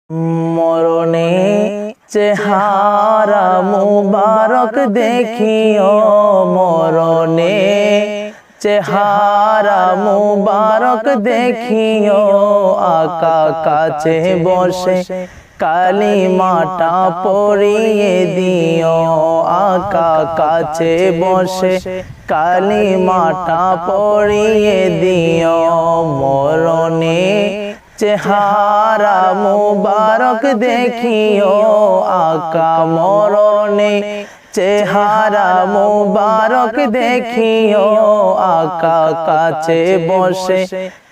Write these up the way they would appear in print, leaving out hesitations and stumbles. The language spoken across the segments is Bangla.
মরণে চেহারা মুবারক দেখিও, মরণে চেহারা মুবারক দেখিও, আকা কাছে বসে কালিমাটা পড়িয়ে দিও, আকা কাছে বসে কালিমাটা পড়িয়ে দিও। মরণে চেহারা মুবারক দেখিও, আকা মরণে চেহারা মুবারক দেখিও, আকা কাছে বসে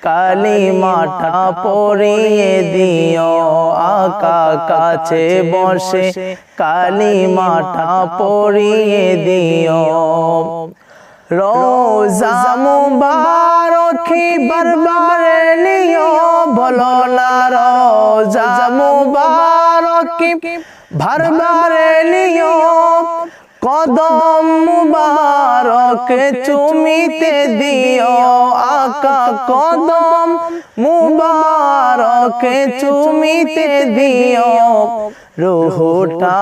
কালিমাটা পড়িয়ে দিও, আকা কাছে বসে কালিমাটা পড়িয়ে দিও। রোজা মুবারকে বারবার নিও, বলো না রোজা মুবারকে বারবার নিও, কদম মুবারক চুমিতে দিও, আকা কদম মুবারক চুমিতে দিও। রুহটা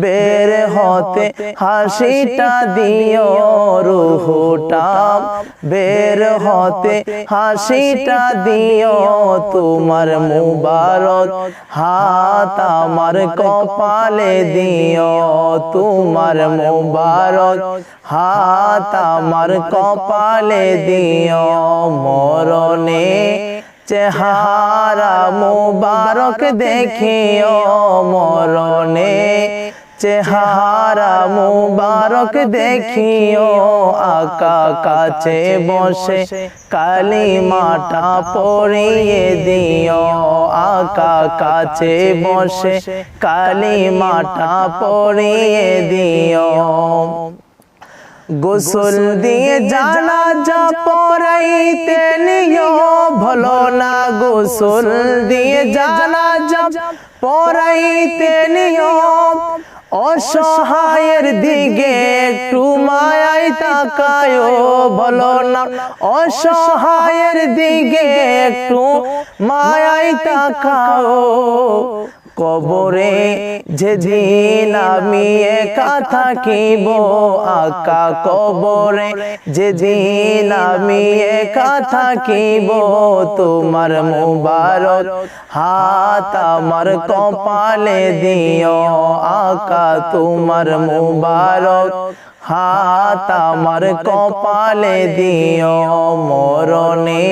বের হতে হাসিটা দিও, রুহটা বের হতে হাসিটা দিও, তোমার মুবারক হাত আমার কপালে দিও, তোমার মুবারক হাত আমার কপালে দিও। মরণে চেহারা মুবারক দেখিও, মরণে চেহারা মুবারক দেখিও, আকা কাছে বসে কালিমাটা পড়িয়ে দিও, আকা কাছে বসে কালিমাটা পড়িয়ে দিও। গোসল দিয়ে জানাজা পড়াইতে নিও, ভলো না গোসল দিয়ে জানাজা পড়াইতে নিও, অসহায়ের দিকে একটু মায়ায় তাকায়ো, বলো না অসহায়ের দিকে একটু মায়ায় তাকাও। কবরে যেদিন আমি একা থাকিব, আকা কবরে যেদিন আমি একা থাকিব, তোমার মুবারক হাত আমার কপালে দিও, আকা তোমার মুবারক হাত আমার কপালে দিও। মরণে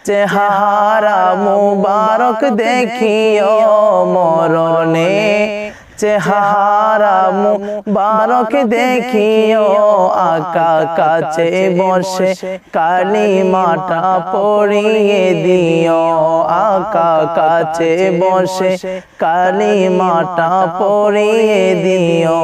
চেহারা মুবারক দেখিও, মরণে চেহারা মুবারক দেখিও, আকা কাছে বসে কালিমাটা পড়িয়ে দিও, আকা কাছে বসে কালিমাটা পড়িয়ে দিও।